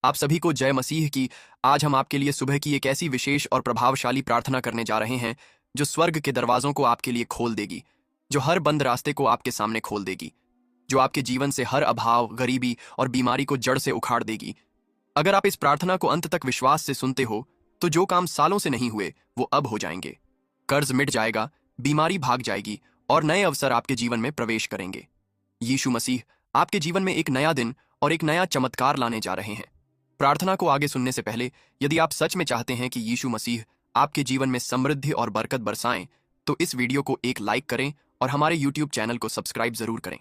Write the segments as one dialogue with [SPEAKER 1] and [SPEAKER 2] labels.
[SPEAKER 1] आप सभी को जय मसीह की। आज हम आपके लिए सुबह की एक ऐसी विशेष और प्रभावशाली प्रार्थना करने जा रहे हैं जो स्वर्ग के दरवाजों को आपके लिए खोल देगी, जो हर बंद रास्ते को आपके सामने खोल देगी, जो आपके जीवन से हर अभाव, गरीबी और बीमारी को जड़ से उखाड़ देगी। अगर आप इस प्रार्थना को अंत तक विश्वास से सुनते हो तो जो काम सालों से नहीं हुए वो अब हो जाएंगे। कर्ज मिट जाएगा, बीमारी भाग जाएगी और नए अवसर आपके जीवन में प्रवेश करेंगे। यीशु मसीह आपके जीवन में एक नया दिन और एक नया चमत्कार लाने जा रहे हैं। प्रार्थना को आगे सुनने से पहले, यदि आप सच में चाहते हैं कि यीशु मसीह आपके जीवन में समृद्धि और बरकत बरसाएं, तो इस वीडियो को एक लाइक करें और हमारे YouTube चैनल को सब्सक्राइब जरूर करें।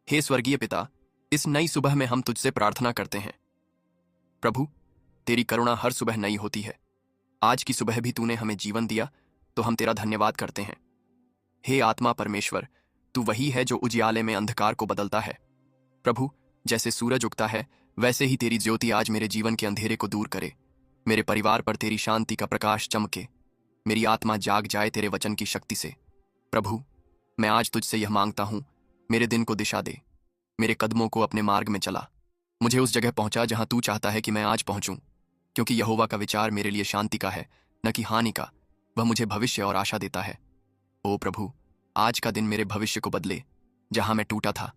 [SPEAKER 1] हे स्वर्गीय पिता, इस नई सुबह में हम तुझसे प्रार्थना करते हैं। प्रभु, तेरी करुणा हर सुबह नई होती है। आज की सुबह भी तूने हमें जीवन दिया, तो हम तेरा धन्यवाद करते हैं। हे आत्मा परमेश्वर, तू वही है जो उजियाले में अंधकार को बदलता है। प्रभु, जैसे सूरज उगता है वैसे ही तेरी ज्योति आज मेरे जीवन के अंधेरे को दूर करे। मेरे परिवार पर तेरी शांति का प्रकाश चमके। मेरी आत्मा जाग जाए तेरे वचन की शक्ति से। प्रभु, मैं आज तुझसे यह मांगता हूं, मेरे दिन को दिशा दे, मेरे कदमों को अपने मार्ग में चला। मुझे उस जगह पहुंचा जहां तू चाहता है कि मैं आज पहुंचूं, क्योंकि यहोवा का विचार मेरे लिए शांति का है, न कि हानि का। वह मुझे भविष्य और आशा देता है। ओ प्रभु, आज का दिन मेरे भविष्य को बदले। जहां मैं टूटा था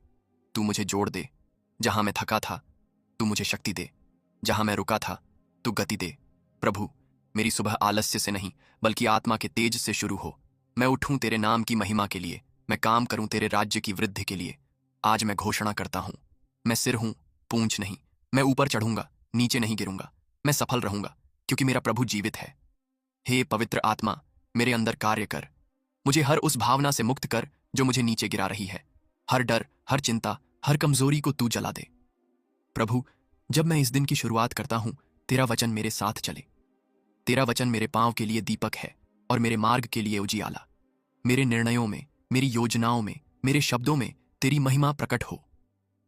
[SPEAKER 1] तू मुझे जोड़ दे, जहां मैं थका था तू मुझे शक्ति दे, जहां मैं रुका था तू गति दे। प्रभु, मेरी सुबह आलस्य से नहीं बल्कि आत्मा के तेज से शुरू हो। मैं उठूं तेरे नाम की महिमा के लिए, मैं काम करूं तेरे राज्य की वृद्धि के लिए। आज मैं घोषणा करता हूं, मैं सिर हूं, पूंछ नहीं। मैं ऊपर चढ़ूंगा, नीचे नहीं गिरूंगा। मैं सफल रहूंगा, क्योंकि मेरा प्रभु जीवित है। हे पवित्र आत्मा, मेरे अंदर कार्य कर। मुझे हर उस भावना से मुक्त कर जो मुझे नीचे गिरा रही है। हर डर, हर चिंता, हर कमजोरी को तू जला दे। प्रभु, जब मैं इस दिन की शुरुआत करता हूं, तेरा वचन मेरे साथ चले। तेरा वचन मेरे पांव के लिए दीपक है और मेरे मार्ग के लिए उजियाला। मेरे निर्णयों में, मेरी योजनाओं में, मेरे शब्दों में तेरी महिमा प्रकट हो।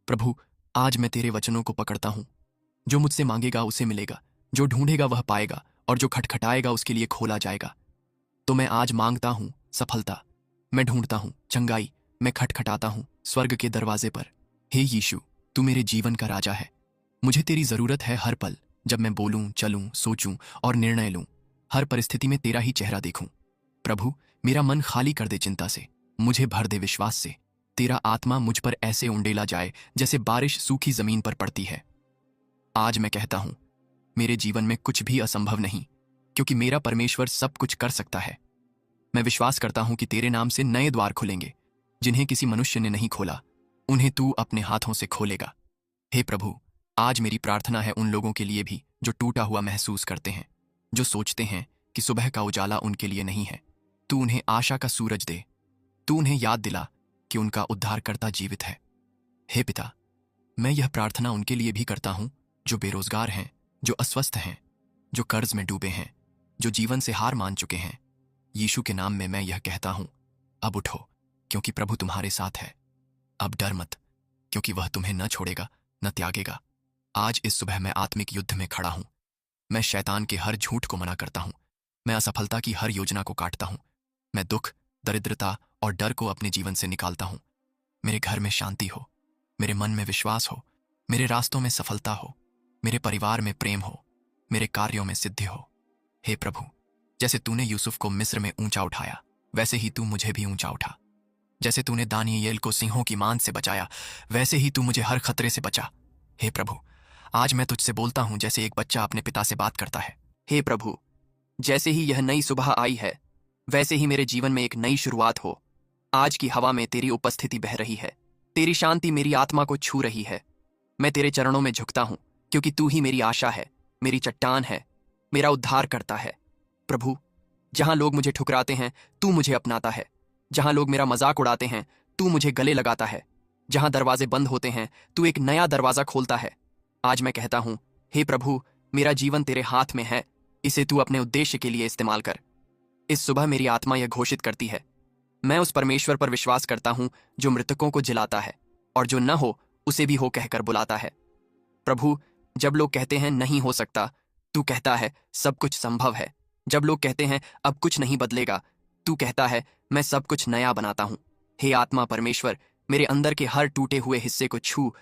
[SPEAKER 1] प्रभु, आज मैं तेरे वचनों को पकड़ता हूं। जो मुझसे मांगेगा उसे मिलेगा, जो ढूंढेगा वह पाएगा, और जो खटखटाएगा उसके लिए खोला जाएगा। तो मैं आज मांगता हूं सफलता, मैं ढूंढता हूं चंगाई, मैं खटखटाता हूं स्वर्ग के दरवाजे पर। हे यीशु, तू मेरे जीवन का राजा है। मुझे तेरी जरूरत है हर पल, जब मैं बोलूं, चलूं, सोचूं और निर्णय लूं। हर परिस्थिति में तेरा ही चेहरा देखूं। प्रभु, मेरा मन खाली कर दे चिंता से, मुझे भर दे विश्वास से। तेरा आत्मा मुझ पर ऐसे उंडेला जाए जैसे बारिश सूखी जमीन पर पड़ती है। आज मैं कहता हूं, मेरे जीवन में कुछ भी असंभव नहीं, क्योंकि मेरा परमेश्वर सब कुछ कर सकता है। मैं विश्वास करता हूं कि तेरे नाम से नए द्वार खुलेंगे, जिन्हें किसी मनुष्य ने नहीं खोला, उन्हें तू अपने हाथों से खोलेगा। हे प्रभु, आज मेरी प्रार्थना है उन लोगों के लिए भी जो टूटा हुआ महसूस करते हैं, जो सोचते हैं कि सुबह का उजाला उनके लिए नहीं है। तू उन्हें आशा का सूरज दे। तू उन्हें याद दिला कि उनका उद्धारकर्ता जीवित है। हे पिता, मैं यह प्रार्थना उनके लिए भी करता हूं जो बेरोजगार हैं, जो अस्वस्थ हैं, जो कर्ज में डूबे हैं, जो जीवन से हार मान चुके हैं। यीशु के नाम में मैं यह कहता हूं, अब उठो, क्योंकि प्रभु तुम्हारे साथ है। अब डर मत, क्योंकि वह तुम्हें न छोड़ेगा न त्यागेगा। आज इस सुबह मैं आत्मिक युद्ध में खड़ा हूं। मैं शैतान के हर झूठ को मना करता हूं। मैं असफलता की हर योजना को काटता हूं। मैं दुख, दरिद्रता और डर को अपने जीवन से निकालता हूं। मेरे घर में शांति हो, मेरे मन में विश्वास हो, मेरे रास्तों में सफलता हो, मेरे परिवार में प्रेम हो, मेरे कार्यों में सिद्धि हो। हे प्रभु, जैसे तूने यूसुफ को मिस्र में ऊंचा उठाया, वैसे ही तू मुझे भी ऊंचा उठा। जैसे तूने दानियेल को सिंहों की मान से बचाया, वैसे ही तू मुझे हर खतरे से बचा। हे प्रभु, आज मैं तुझसे बोलता हूं जैसे एक बच्चा अपने पिता से बात करता है। हे प्रभु, जैसे ही यह नई सुबह आई है, वैसे ही मेरे जीवन में एक नई शुरुआत हो। आज की हवा में तेरी उपस्थिति बह रही है। तेरी शांति मेरी आत्मा को छू रही है। मैं तेरे चरणों में झुकता हूं, क्योंकि तू ही मेरी आशा है, मेरी चट्टान है, मेरा उद्धार करता है। प्रभु, जहां लोग मुझे ठुकराते हैं तू मुझे अपनाता है। जहां लोग मेरा मजाक उड़ाते हैं तू मुझे गले लगाता है। जहां दरवाजे बंद होते हैं तू एक नया दरवाजा खोलता है। आज मैं कहता हूं, हे प्रभु, मेरा जीवन तेरे हाथ में है, इसे तू अपने उद्देश्य के लिए इस्तेमाल कर। इस सुबह मेरी आत्मा यह घोषित करती है, मैं उस परमेश्वर पर विश्वास करता हूं जो मृतकों को जिलाता है और जो न हो उसे भी हो कहकर बुलाता है। प्रभु, जब लोग कहते हैं नहीं हो सकता, तू कहता है सब कुछ संभव है। जब लोग कहते हैं अब कुछ नहीं बदलेगा, तू कहता है मैं सब कुछ नया बनाता हूं। हे आत्मा परमेश्वर, मेरे अंदर के हर टूटे हुए हिस्से को छू,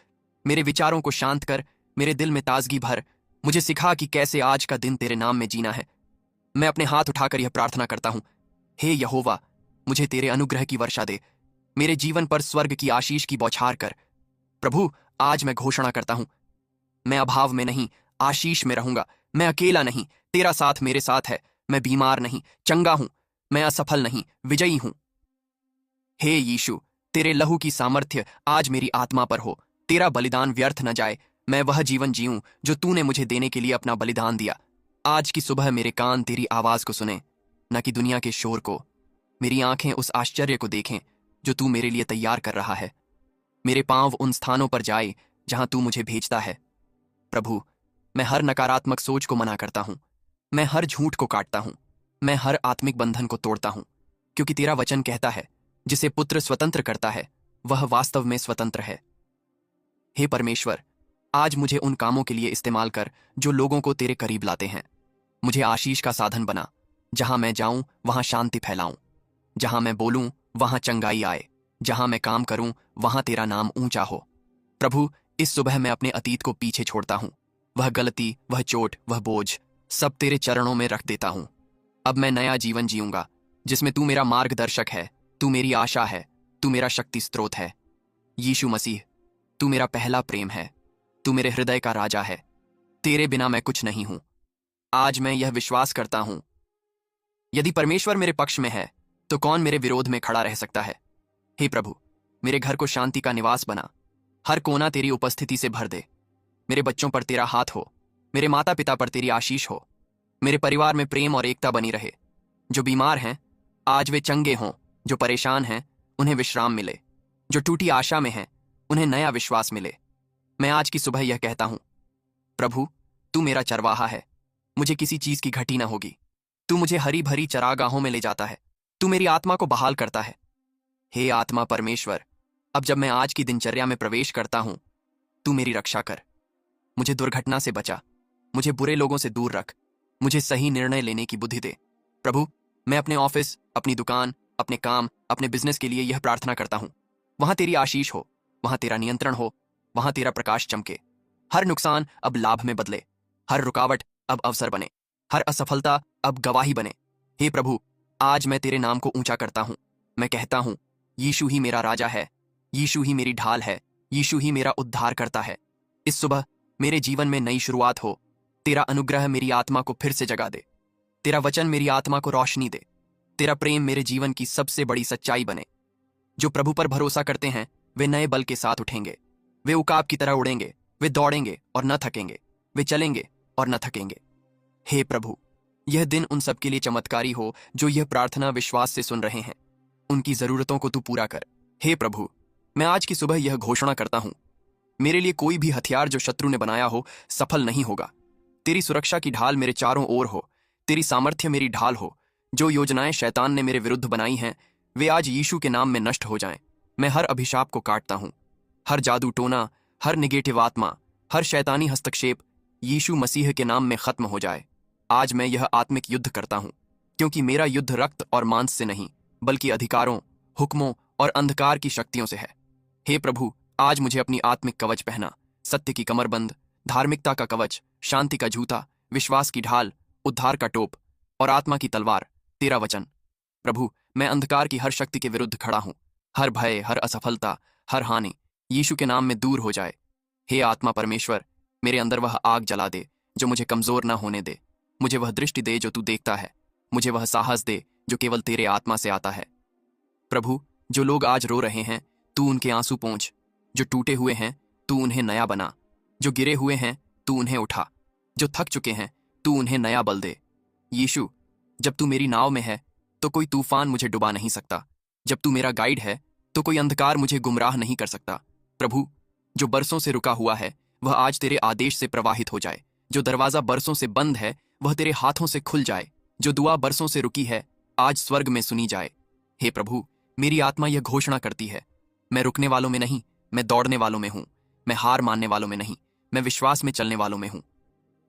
[SPEAKER 1] मेरे विचारों को शांत कर, मेरे दिल में ताजगी भर, मुझे सिखा कि कैसे आज का दिन तेरे नाम में जीना है। मैं अपने हाथ उठाकर यह प्रार्थना करता हूं, हे यहोवा, मुझे तेरे अनुग्रह की वर्षा दे, मेरे जीवन पर स्वर्ग की आशीष की बौछार कर। प्रभु, आज मैं घोषणा करता हूं, मैं अभाव में नहीं, आशीष में रहूंगा। मैं अकेला नहीं, तेरा साथ मेरे साथ है। मैं बीमार नहीं, चंगा हूं। मैं असफल नहीं, विजयी हूं। हे यीशु, तेरे लहू की सामर्थ्य आज मेरी आत्मा पर हो। तेरा बलिदान व्यर्थ न जाए। मैं वह जीवन जीऊं जो तूने मुझे देने के लिए अपना बलिदान दिया। आज की सुबह मेरे कान तेरी आवाज को सुने, न कि दुनिया के शोर को। मेरी आंखें उस आश्चर्य को देखें जो तू मेरे लिए तैयार कर रहा है। मेरे पांव उन स्थानों पर जाए जहां तू मुझे भेजता है। प्रभु, मैं हर नकारात्मक सोच को मना करता हूं। मैं हर झूठ को काटता हूं। मैं हर आत्मिक बंधन को तोड़ता हूं, क्योंकि तेरा वचन कहता है, जिसे पुत्र स्वतंत्र करता है वह वास्तव में स्वतंत्र है। हे परमेश्वर, आज मुझे उन कामों के लिए इस्तेमाल कर जो लोगों को तेरे करीब लाते हैं। मुझे आशीष का साधन बना। जहां मैं जाऊं वहां शांति फैलाऊं। जहां मैं बोलूं वहां चंगाई आए। जहां मैं काम करूं वहां तेरा नाम ऊंचा हो। प्रभु, इस सुबह मैं अपने अतीत को पीछे छोड़ता हूं। वह गलती, वह चोट, वह बोझ सब तेरे चरणों में रख देता हूं। अब मैं नया जीवन जीऊंगा जिसमें तू मेरा मार्गदर्शक है, तू मेरी आशा है, तू मेरा शक्ति स्रोत है। यीशु मसीह, तू मेरा पहला प्रेम है। तू मेरे हृदय का राजा है। तेरे बिना मैं कुछ नहीं हूं। आज मैं यह विश्वास करता हूं, यदि परमेश्वर मेरे पक्ष में है तो कौन मेरे विरोध में खड़ा रह सकता है। हे प्रभु, मेरे घर को शांति का निवास बना। हर कोना तेरी उपस्थिति से भर दे। मेरे बच्चों पर तेरा हाथ हो। मेरे माता पिता पर तेरी आशीष हो। मेरे परिवार में प्रेम और एकता बनी रहे। जो बीमार हैं आज वे चंगे हों। जो परेशान हैं उन्हें विश्राम मिले। जो टूटी आशा में हैं उन्हें नया विश्वास मिले। मैं आज की सुबह यह कहता हूं, प्रभु, तू मेरा चरवाहा है। मुझे किसी चीज की घटी ना होगी। तू मुझे हरी भरी चरागाहों में ले जाता है। तू मेरी आत्मा को बहाल करता है। हे आत्मा परमेश्वर, अब जब मैं आज की दिनचर्या में प्रवेश करता हूं, तू मेरी रक्षा कर। मुझे दुर्घटना से बचा। मुझे बुरे लोगों से दूर रख। मुझे सही निर्णय लेने की बुद्धि दे। प्रभु, मैं अपने ऑफिस, अपनी दुकान, अपने काम, अपने बिजनेस के लिए यह प्रार्थना करता हूं, वहां तेरी आशीष हो, वहां तेरा नियंत्रण हो, वहां तेरा प्रकाश चमके। हर नुकसान अब लाभ में बदले। हर रुकावट अब अवसर बने। हर असफलता अब गवाही बने। हे प्रभु, आज मैं तेरे नाम को ऊंचा करता हूं। मैं कहता हूं, यीशु ही मेरा राजा है। यीशु ही मेरी ढाल है। यीशु ही मेरा उद्धार करता है। इस सुबह मेरे जीवन में नई शुरुआत हो। तेरा अनुग्रह मेरी आत्मा को फिर से जगा दे। तेरा वचन मेरी आत्मा को रोशनी दे। तेरा प्रेम मेरे जीवन की सबसे बड़ी सच्चाई बने। जो प्रभु पर भरोसा करते हैं वे नए बल के साथ उठेंगे। वे उकाब की तरह उड़ेंगे। वे दौड़ेंगे और न थकेंगे। वे चलेंगे और न थकेंगे। हे प्रभु, यह दिन उन सबके लिए चमत्कारी हो जो यह प्रार्थना विश्वास से सुन रहे हैं। उनकी जरूरतों को तू पूरा कर। हे प्रभु, मैं आज की सुबह यह घोषणा करता हूं, मेरे लिए कोई भी हथियार जो शत्रु ने बनाया हो सफल नहीं होगा। तेरी सुरक्षा की ढाल मेरे चारों ओर हो। तेरी सामर्थ्य मेरी ढाल हो। जो योजनाएं शैतान ने मेरे विरुद्ध बनाई हैं वे आज यीशु के नाम में नष्ट हो जाएं। मैं हर अभिशाप को काटता हूं। हर जादू टोना, हर निगेटिव आत्मा, हर शैतानी हस्तक्षेप यीशु मसीह के नाम में खत्म हो जाए। आज मैं यह आत्मिक युद्ध करता हूं, क्योंकि मेरा युद्ध रक्त और मांस से नहीं बल्कि अधिकारों, हुक्मों और अंधकार की शक्तियों से है। हे प्रभु, आज मुझे अपनी आत्मिक कवच पहना। सत्य की कमरबंद, धार्मिकता का कवच, शांति का जूता, विश्वास की ढाल, उद्धार का टोप और आत्मा की तलवार, तेरा वचन। प्रभु, मैं अंधकार की हर शक्ति के विरुद्ध खड़ा हूं। हर भय, हर असफलता, हर हानि यीशु के नाम में दूर हो जाए। हे आत्मा परमेश्वर, मेरे अंदर वह आग जला दे जो मुझे कमजोर न होने दे। मुझे वह दृष्टि दे जो तू देखता है। मुझे वह साहस दे जो केवल तेरे आत्मा से आता है। प्रभु, जो लोग आज रो रहे हैं तू उनके आंसू पोंछ। जो टूटे हुए हैं तू उन्हें नया बना। जो गिरे हुए हैं तू उन्हें उठा। जो थक चुके हैं तू उन्हें नया बल दे। यीशु, जब तू मेरी नाव में है तो कोई तूफान मुझे डुबा नहीं सकता। जब तू मेरा गाइड है तो कोई अंधकार मुझे गुमराह नहीं कर सकता। प्रभु, जो बरसों से रुका हुआ है वह आज तेरे आदेश से प्रवाहित हो जाए। जो दरवाजा बरसों से बंद है वह तेरे हाथों से खुल जाए। जो दुआ बरसों से रुकी है आज स्वर्ग में सुनी जाए। हे प्रभु, मेरी आत्मा यह घोषणा करती है, मैं रुकने वालों में नहीं, मैं दौड़ने वालों में हूं। मैं हार मानने वालों में नहीं, मैं विश्वास में चलने वालों में हूं।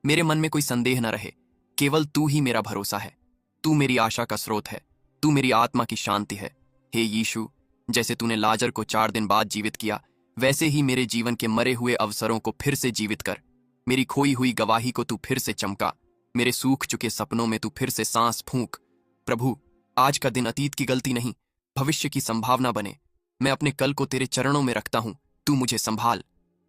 [SPEAKER 1] मेरे मन में कोई संदेह न रहे, केवल तू ही मेरा भरोसा है। तू मेरी आशा का स्रोत है। तू मेरी आत्मा की शांति है। हे यीशु, जैसे तूने लाजर को 4 दिन बाद जीवित किया वैसे ही मेरे जीवन के मरे हुए अवसरों को फिर से जीवित कर। मेरी खोई हुई गवाही को तू फिर से चमका, मेरे सूख चुके सपनों में तू फिर से सांस फूंक। प्रभु, आज का दिन अतीत की गलती नहीं, भविष्य की संभावना बने। मैं अपने कल को तेरे चरणों में रखता हूं, तू मुझे संभाल।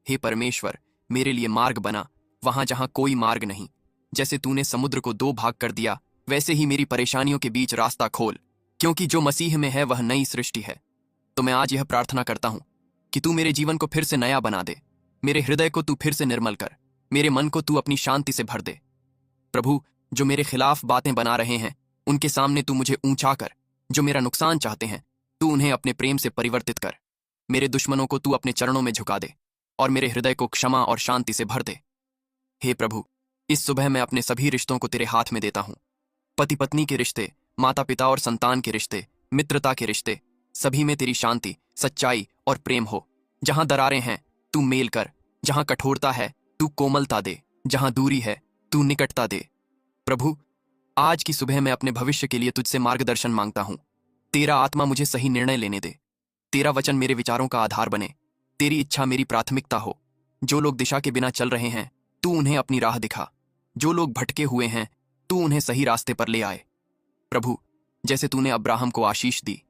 [SPEAKER 1] हे परमेश्वर, मेरे लिए मार्ग बना वहां जहां कोई मार्ग नहीं। जैसे तूने समुद्र को 2 भाग कर दिया, वैसे ही मेरी परेशानियों के बीच रास्ता खोल, क्योंकि जो मसीह में है वह नई सृष्टि है। तो मैं आज यह प्रार्थना करता हूं कि तू मेरे जीवन को फिर से नया बना दे, मेरे हृदय को तू फिर से निर्मल कर, मेरे मन को तू अपनी शांति से भर दे। प्रभु, जो मेरे खिलाफ बातें बना रहे हैं उनके सामने तू मुझे ऊंचा कर, जो मेरा नुकसान चाहते हैं तू उन्हें अपने प्रेम से परिवर्तित कर। मेरे दुश्मनों को तू अपने चरणों में झुका दे और मेरे हृदय को क्षमा और शांति से भर दे। हे प्रभु, इस सुबह मैं अपने सभी रिश्तों को तेरे हाथ में देता हूं। पति पत्नी के रिश्ते, माता पिता और संतान के रिश्ते, मित्रता के रिश्ते, सभी में तेरी शांति, सच्चाई और प्रेम हो। जहां दरारें हैं तू मेल कर, जहां कठोरता है तू कोमलता दे, जहां दूरी है तू निकटता दे। प्रभु, आज की सुबह मैं अपने भविष्य के लिए तुझसे मार्गदर्शन मांगता हूं। तेरा आत्मा मुझे सही निर्णय लेने दे, तेरा वचन मेरे विचारों का आधार बने, तेरी इच्छा मेरी प्राथमिकता हो। जो लोग दिशा के बिना चल रहे हैं तू उन्हें अपनी राह दिखा, जो लोग भटके हुए हैं तू उन्हें सही रास्ते पर ले आए। प्रभु, जैसे तूने अब्राहम को आशीष दी,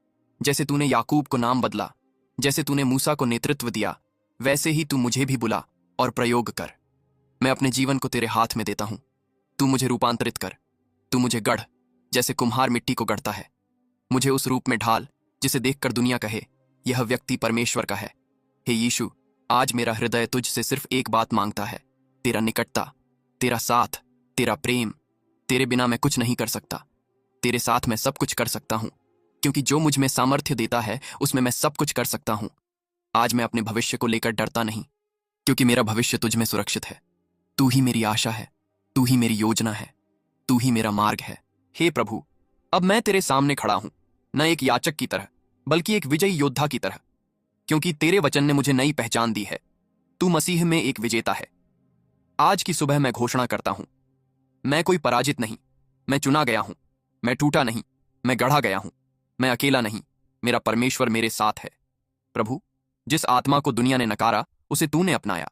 [SPEAKER 1] जैसे तूने याकूब को नाम बदला, जैसे तूने मूसा को नेतृत्व दिया, वैसे ही तू मुझे भी बुला और प्रयोग कर। मैं अपने जीवन को तेरे हाथ में देता हूं। तू मुझे रूपांतरित कर, तू मुझे गढ़, जैसे कुम्हार मिट्टी को गढ़ता है। मुझे उस रूप में ढाल जिसे देखकर दुनिया कहे यह व्यक्ति परमेश्वर का है। हे यीशु, आज मेरा हृदय तुझसे सिर्फ एक बात मांगता है, तेरा निकटता, तेरा साथ, तेरा प्रेम। तेरे बिना मैं कुछ नहीं कर सकता, तेरे साथ मैं सब कुछ कर सकता हूं, क्योंकि जो मुझ में सामर्थ्य देता है उसमें मैं सब कुछ कर सकता हूं। आज मैं अपने भविष्य को लेकर डरता नहीं, क्योंकि मेरा भविष्य तुझ में सुरक्षित है। तू ही मेरी आशा है, तू ही मेरी योजना है, तू ही मेरा मार्ग है। हे प्रभु, अब मैं तेरे सामने खड़ा हूं, न एक याचक की तरह बल्कि एक विजयी योद्धा की तरह, क्योंकि तेरे वचन ने मुझे नई पहचान दी है। तू मसीह में एक विजेता है। आज की सुबह मैं घोषणा करता हूं, मैं कोई पराजित नहीं, मैं चुना गया हूं, मैं टूटा नहीं, मैं गढ़ा गया हूं, मैं अकेला नहीं, मेरा परमेश्वर मेरे साथ है। प्रभु, जिस आत्मा को दुनिया ने नकारा उसे तूने अपनाया,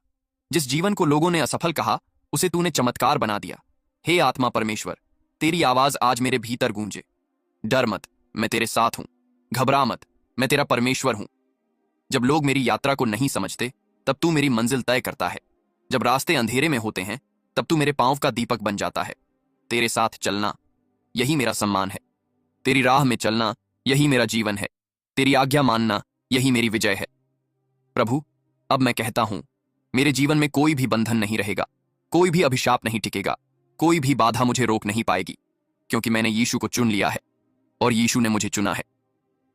[SPEAKER 1] जिस जीवन को लोगों ने असफल कहा उसे तूने चमत्कार बना दिया। हे आत्मा परमेश्वर, तेरी आवाज आज मेरे भीतर गूंजे। डर मत, मैं तेरे साथ हूं। घबरा मत, मैं तेरा परमेश्वर हूं। जब लोग मेरी यात्रा को नहीं समझते तब तू मेरी मंजिल तय करता है। जब रास्ते अंधेरे में होते हैं तब तू मेरे पांव का दीपक बन जाता है। तेरे साथ चलना, यही मेरा सम्मान है। तेरी राह में चलना, यही मेरा जीवन है। तेरी आज्ञा मानना, यही मेरी विजय है। प्रभु, अब मैं कहता हूं, मेरे जीवन में कोई भी बंधन नहीं रहेगा, कोई भी अभिशाप नहीं टिकेगा, कोई भी बाधा मुझे रोक नहीं पाएगी, क्योंकि मैंने यीशु को चुन लिया है और यीशु ने मुझे चुना है।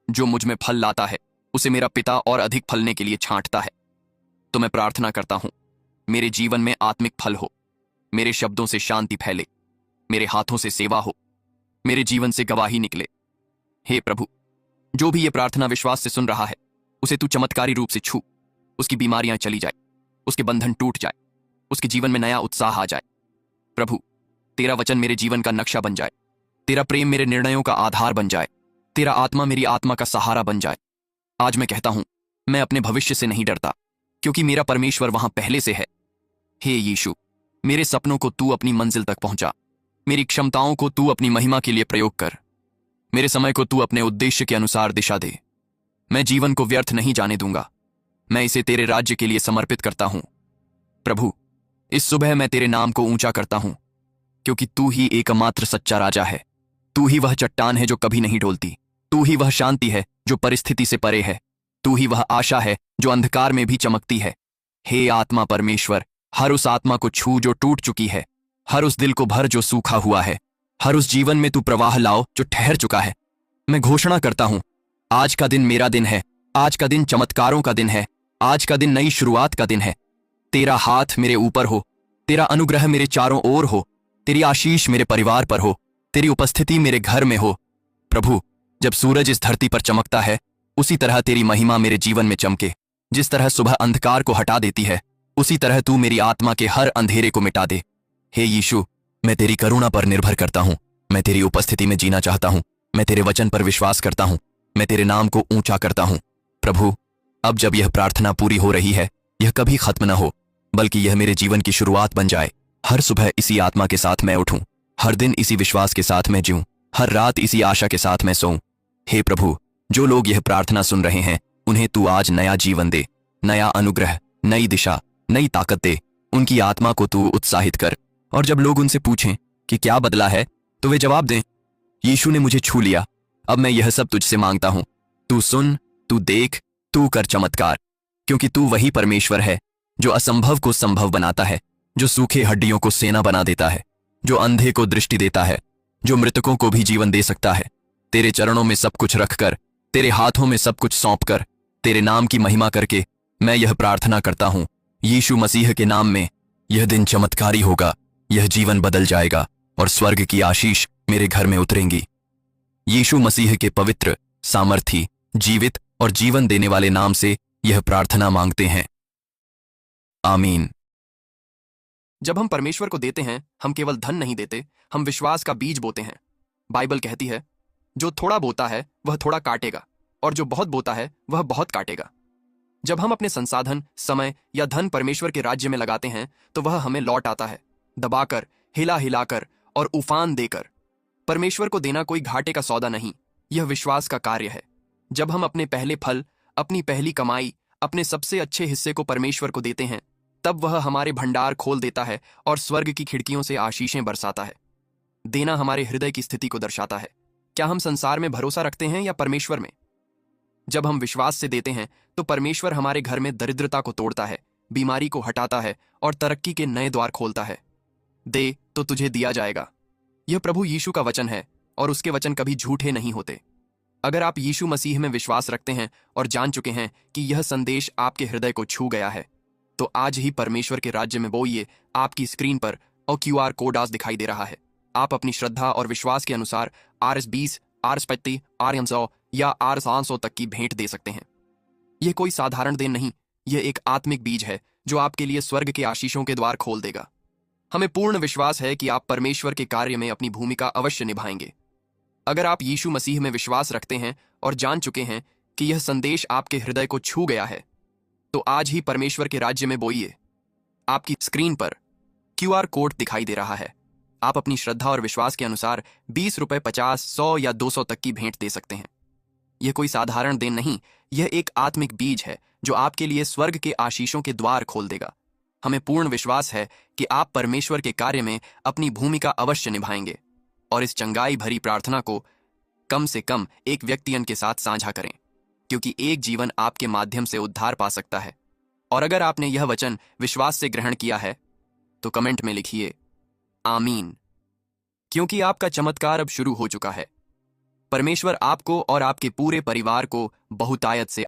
[SPEAKER 1] जो मुझ में फल लाता है उसे मेरा पिता और अधिक फलने के लिए छांटता है। तो मैं प्रार्थना करता हूं, मेरे जीवन में आत्मिक फल हो, मेरे शब्दों से शांति फैले, मेरे हाथों से सेवा हो, मेरे जीवन से गवाही निकले। हे प्रभु, जो भी ये प्रार्थना विश्वास से सुन रहा है उसे तू चमत्कारी रूप से छू, उसकी बीमारियां चली जाए, उसके बंधन टूट जाए, उसके जीवन में नया उत्साह आ जाए। प्रभु, तेरा वचन मेरे जीवन का नक्शा बन जाए, तेरा प्रेम मेरे निर्णयों का आधार बन जाए, तेरा आत्मा मेरी आत्मा का सहारा बन जाए। आज मैं कहता हूं, मैं अपने भविष्य से नहीं डरता, क्योंकि मेरा परमेश्वर वहां पहले से है। हे यीशु, मेरे सपनों को तू अपनी मंजिल तक पहुंचा, मेरी क्षमताओं को तू अपनी महिमा के लिए प्रयोग कर, मेरे समय को तू अपने उद्देश्य के अनुसार दिशा दे। मैं जीवन को व्यर्थ नहीं जाने दूंगा, मैं इसे तेरे राज्य के लिए समर्पित करता हूं। प्रभु, इस सुबह मैं तेरे नाम को ऊंचा करता हूं, क्योंकि तू ही एकमात्र सच्चा राजा है। तू ही वह चट्टान है जो कभी नहीं डोलती, तू ही वह शांति है जो परिस्थिति से परे है, तू ही वह आशा है जो अंधकार में भी चमकती है। हे आत्मा परमेश्वर, हर उस आत्मा को छू जो टूट चुकी है, हर उस दिल को भर जो सूखा हुआ है, हर उस जीवन में तू प्रवाह लाओ जो ठहर चुका है। मैं घोषणा करता हूं, आज का दिन मेरा दिन है, आज का दिन चमत्कारों का दिन है, आज का दिन नई शुरुआत का दिन है। तेरा हाथ मेरे ऊपर हो, तेरा अनुग्रह मेरे चारों ओर हो, तेरी आशीष मेरे परिवार पर हो, तेरी उपस्थिति मेरे घर में हो। प्रभु, जब सूरज इस धरती पर चमकता है उसी तरह तेरी महिमा मेरे जीवन में चमके। जिस तरह सुबह अंधकार को हटा देती है उसी तरह तू मेरी आत्मा के हर अंधेरे को मिटा दे। हे यीशु, मैं तेरी करुणा पर निर्भर करता हूं, मैं तेरी उपस्थिति में जीना चाहता हूं, मैं तेरे वचन पर विश्वास करता हूं, मैं तेरे नाम को ऊंचा करता हूं। प्रभु, अब जब यह प्रार्थना पूरी हो रही है, यह कभी खत्म न हो, बल्कि यह मेरे जीवन की शुरुआत बन जाए। हर सुबह इसी आत्मा के साथ मैं उठूं, हर दिन इसी विश्वास के साथ मैं जीऊं, हर रात इसी आशा के साथ मैं सोऊं। हे प्रभु, जो लोग यह प्रार्थना सुन रहे हैं उन्हें तू आज नया जीवन दे, नया अनुग्रह, नई दिशा, नई ताकत दे। उनकी आत्मा को तू उत्साहित कर। और जब लोग उनसे पूछें कि क्या बदला है, तो वे जवाब दें, यीशु ने मुझे छू लिया, अब मैं यह सब तुझसे मांगता हूं। तू सुन, तू देख, तू कर चमत्कार, क्योंकि तू वही परमेश्वर है जो असंभव को संभव बनाता है, जो सूखे हड्डियों को सेना बना देता है, जो अंधे को दृष्टि देता है, जो मृतकों को भी जीवन दे सकता है। तेरे चरणों में सब कुछ रखकर, तेरे हाथों में सब कुछ सौंपकर, तेरे नाम की महिमा करके मैं यह प्रार्थना करता हूं, यीशु मसीह के नाम में। यह दिन चमत्कारी होगा, यह जीवन बदल जाएगा और स्वर्ग की आशीष मेरे घर में उतरेंगी। यीशु मसीह के पवित्र, सामर्थी, जीवित और जीवन देने वाले नाम से यह प्रार्थना मांगते हैं, आमीन। जब हम परमेश्वर को देते हैं, हम केवल धन नहीं देते, हम विश्वास का बीज बोते हैं। बाइबल कहती है, जो थोड़ा बोता है वह थोड़ा काटेगा, और जो बहुत बोता है वह बहुत काटेगा। जब हम अपने संसाधन, समय या धन परमेश्वर के राज्य में लगाते हैं, तो वह हमें लौट आता है, दबाकर, हिला हिलाकर और उफान देकर। परमेश्वर को देना कोई घाटे का सौदा नहीं, यह विश्वास का कार्य है। जब हम अपने पहले फल, अपनी पहली कमाई, अपने सबसे अच्छे हिस्से को परमेश्वर को देते हैं, तब वह हमारे भंडार खोल देता है और स्वर्ग की खिड़कियों से आशीषें बरसाता है। देना हमारे हृदय की स्थिति को दर्शाता है। क्या हम संसार में भरोसा रखते हैं या परमेश्वर में? जब हम विश्वास से देते हैं, तो परमेश्वर हमारे घर में दरिद्रता को तोड़ता है, बीमारी को हटाता है और तरक्की के नए द्वार खोलता है। दे तो तुझे दिया जाएगा। यह प्रभु यीशु का वचन है और उसके वचन कभी झूठे नहीं होते। अगर आप यीशु मसीह में विश्वास रखते हैं और जान चुके हैं कि यह संदेश आपके हृदय को छू गया है, तो आज ही परमेश्वर के राज्य में बोइए। आपकी स्क्रीन पर और QR कोड आज दिखाई दे रहा है। आप अपनी श्रद्धा और विश्वास के अनुसार RS20, RS50, RM100 या RS500 तक की भेंट दे सकते हैं। यह कोई साधारण देन नहीं, यह एक आत्मिक बीज है जो आपके लिए स्वर्ग के आशीषों के द्वार खोल देगा। हमें पूर्ण विश्वास है कि आप परमेश्वर के कार्य में अपनी भूमिका अवश्य निभाएंगे। अगर आप यीशु मसीह में विश्वास रखते हैं और जान चुके हैं कि यह संदेश आपके हृदय को छू गया है, तो आज ही परमेश्वर के राज्य में बोइए। आपकी स्क्रीन पर QR कोड दिखाई दे रहा है। आप अपनी श्रद्धा और विश्वास के अनुसार 20 रुपए, 50, 100 या 200 तक की भेंट दे सकते हैं। यह कोई साधारण देन नहीं, यह एक आत्मिक बीज है जो आपके लिए स्वर्ग के आशीषों के द्वार खोल देगा। हमें पूर्ण विश्वास है कि आप परमेश्वर के कार्य में अपनी भूमिका अवश्य निभाएंगे और इस चंगाई भरी प्रार्थना को कम से कम एक व्यक्तियन के साथ साझा करें, क्योंकि एक जीवन आपके माध्यम से उद्धार पा सकता है। और अगर आपने यह वचन विश्वास से ग्रहण किया है, तो कमेंट में लिखिए, आमीन, क्योंकि आपका चमत्कार अब शुरू हो चुका है। परमेश्वर आपको और आपके पूरे परिवार को बहुतायत से